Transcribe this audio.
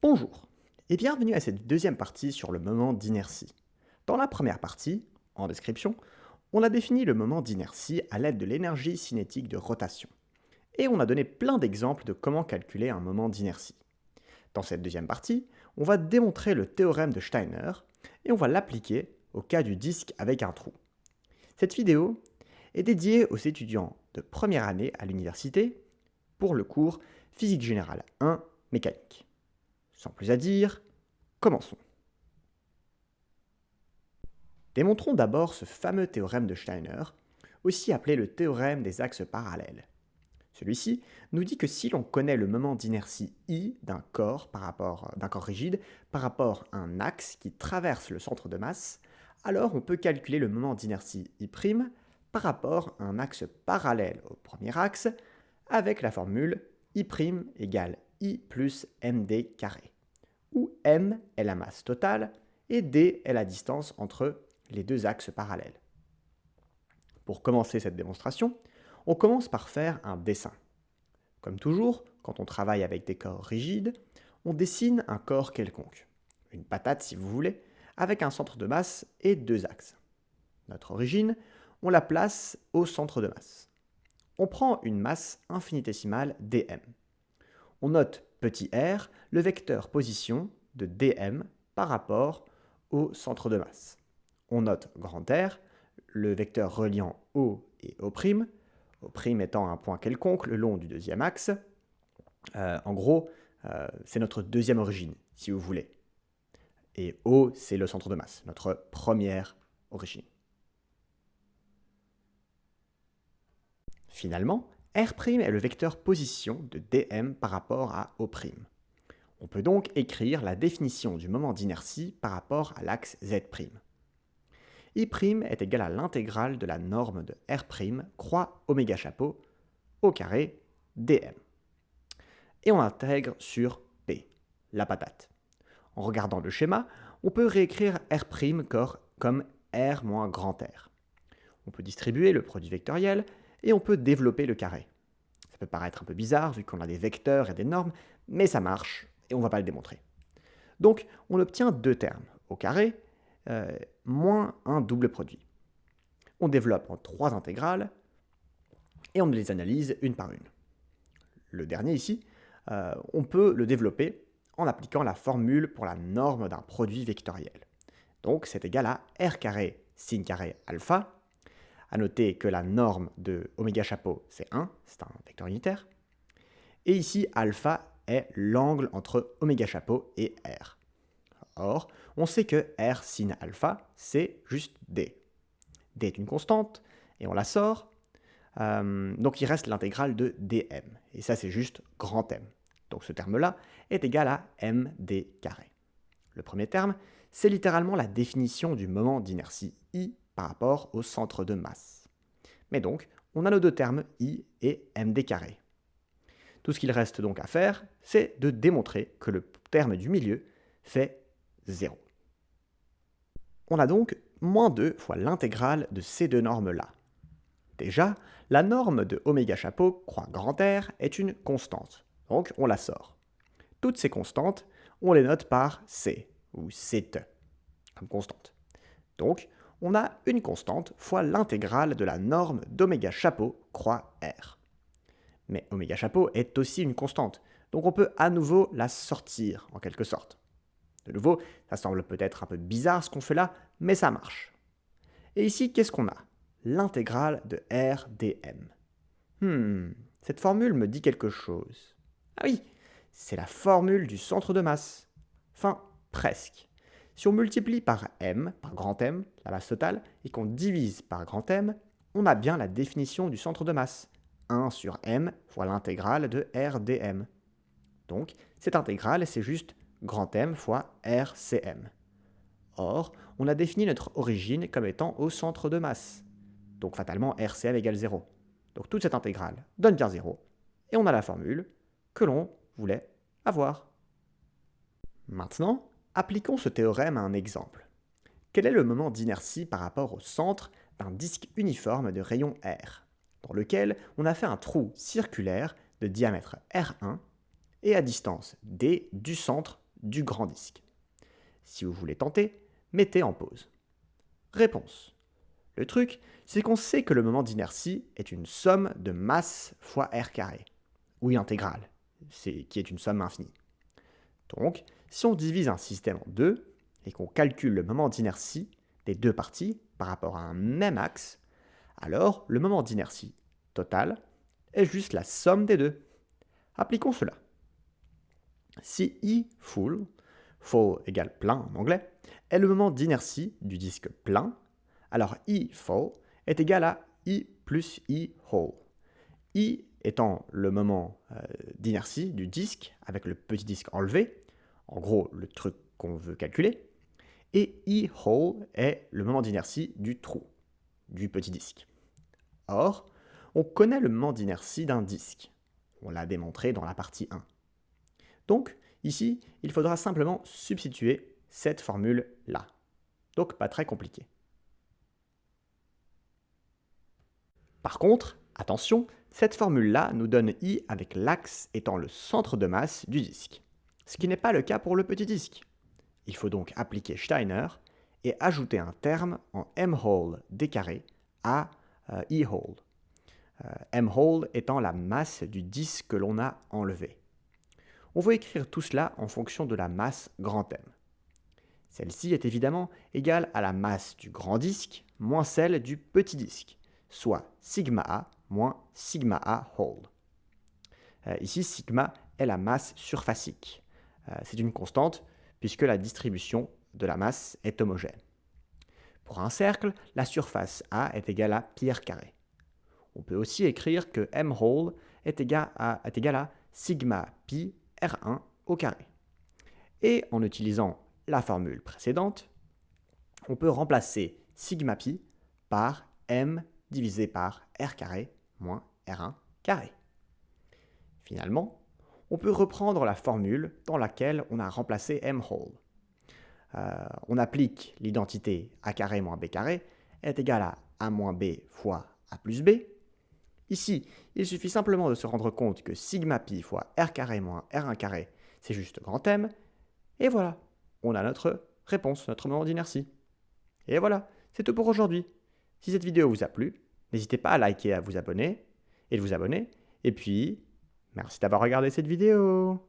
Bonjour et bienvenue à cette deuxième partie sur le moment d'inertie. Dans la première partie, en description, on a défini le moment d'inertie à l'aide de l'énergie cinétique de rotation. Et on a donné plein d'exemples de comment calculer un moment d'inertie. Dans cette deuxième partie, on va démontrer le théorème de Steiner et on va l'appliquer au cas du disque avec un trou. Cette vidéo est dédiée aux étudiants de première année à l'université pour le cours Physique générale 1 mécanique. Sans plus à dire, commençons. Démontrons d'abord ce fameux théorème de Steiner, aussi appelé le théorème des axes parallèles. Celui-ci nous dit que si l'on connaît le moment d'inertie I d'un corps rigide par rapport à un axe qui traverse le centre de masse, alors on peut calculer le moment d'inertie I' par rapport à un axe parallèle au premier axe avec la formule I' égale I plus md carré, où m est la masse totale et d est la distance entre les deux axes parallèles. Pour commencer cette démonstration, on commence par faire un dessin. Comme toujours, quand on travaille avec des corps rigides, on dessine un corps quelconque, une patate si vous voulez, avec un centre de masse et deux axes. Notre origine, on la place au centre de masse. On prend une masse infinitésimale dm. On note petit r, le vecteur position de dm par rapport au centre de masse. On note grand R, le vecteur reliant O et O', O' étant un point quelconque le long du deuxième axe. C'est notre deuxième origine, si vous voulez. Et O, c'est le centre de masse, notre première origine. Finalement, R' est le vecteur position de dm par rapport à O'. On peut donc écrire la définition du moment d'inertie par rapport à l'axe Z'. I' est égal à l'intégrale de la norme de R' croix oméga chapeau au carré dm. Et on intègre sur P, la patate. En regardant le schéma, on peut réécrire R' comme R moins grand R. On peut distribuer le produit vectoriel et on peut développer le carré. Ça peut paraître un peu bizarre vu qu'on a des vecteurs et des normes, mais ça marche et on ne va pas le démontrer. Donc on obtient deux termes au carré moins un double produit. On développe en trois intégrales et on les analyse une par une. Le dernier ici, on peut le développer en appliquant la formule pour la norme d'un produit vectoriel. Donc c'est égal à r carré sin carré alpha. À noter que la norme de oméga chapeau c'est 1, c'est un vecteur unitaire. Et ici alpha est l'angle entre oméga chapeau et r. Or, on sait que R sin alpha, c'est juste D. D est une constante, et on la sort, donc il reste l'intégrale de dm. Et ça, c'est juste grand M. Donc ce terme-là est égal à md carré. Le premier terme, c'est littéralement la définition du moment d'inertie I par rapport au centre de masse. Mais donc, on a nos deux termes I et md carré. Tout ce qu'il reste donc à faire, c'est de démontrer que le terme du milieu fait 0. On a donc moins 2 fois l'intégrale de ces deux normes-là. Déjà, la norme de oméga chapeau croix grand R est une constante, donc on la sort. Toutes ces constantes, on les note par C, ou Ct, comme constante. Donc, on a une constante fois l'intégrale de la norme d'oméga chapeau croix R. Mais oméga chapeau est aussi une constante, donc on peut à nouveau la sortir, en quelque sorte. De nouveau, ça semble peut-être un peu bizarre ce qu'on fait là, mais ça marche. Et ici, qu'est-ce qu'on a? L'intégrale de R dm. Cette formule me dit quelque chose. Ah oui, c'est la formule du centre de masse. Enfin, presque. Si on multiplie par m, par grand M, la masse totale, et qu'on divise par grand M, on a bien la définition du centre de masse. 1 sur m fois l'intégrale de R dm. Donc, cette intégrale, c'est juste grand M fois RCM. Or, on a défini notre origine comme étant au centre de masse. Donc fatalement, RCM égale 0. Donc toute cette intégrale donne bien 0. Et on a la formule que l'on voulait avoir. Maintenant, appliquons ce théorème à un exemple. Quel est le moment d'inertie par rapport au centre d'un disque uniforme de rayon R, dans lequel on a fait un trou circulaire de diamètre R1 et à distance D du centre du grand disque. Si vous voulez tenter, mettez en pause. Réponse. Le truc, c'est qu'on sait que le moment d'inertie est une somme de masse fois r carré, ou intégrale, qui est une somme infinie. Donc, si on divise un système en deux, et qu'on calcule le moment d'inertie des deux parties par rapport à un même axe, alors le moment d'inertie total est juste la somme des deux. Appliquons cela. Si I full égale plein en anglais, est le moment d'inertie du disque plein, alors I full est égal à I plus I whole. I étant le moment d'inertie du disque avec le petit disque enlevé, en gros le truc qu'on veut calculer, et I whole est le moment d'inertie du trou, du petit disque. Or, on connaît le moment d'inertie d'un disque. On l'a démontré dans la partie 1. Donc, ici, il faudra simplement substituer cette formule-là. Donc, pas très compliqué. Par contre, attention, cette formule-là nous donne I avec l'axe étant le centre de masse du disque, ce qui n'est pas le cas pour le petit disque. Il faut donc appliquer Steiner et ajouter un terme en m-hole d carré à e-hole. M-hole étant la masse du disque que l'on a enlevé. On va écrire tout cela en fonction de la masse grand M. Celle-ci est évidemment égale à la masse du grand disque moins celle du petit disque, soit sigma A moins sigma A whole. Ici, sigma est la masse surfacique. C'est une constante puisque la distribution de la masse est homogène. Pour un cercle, la surface A est égale à pi r carré. On peut aussi écrire que m whole est égal à sigma pi r1 au carré. Et en utilisant la formule précédente, on peut remplacer sigma pi par m divisé par r carré moins r1 carré. Finalement, on peut reprendre la formule dans laquelle on a remplacé m whole. On applique l'identité a carré moins b carré est égal à a moins b fois a plus b. Ici, il suffit simplement de se rendre compte que sigma pi fois r carré moins r1 carré, c'est juste grand M. Et voilà, on a notre réponse, notre moment d'inertie. Et voilà, c'est tout pour aujourd'hui. Si cette vidéo vous a plu, n'hésitez pas à liker et à vous abonner. Et puis, merci d'avoir regardé cette vidéo.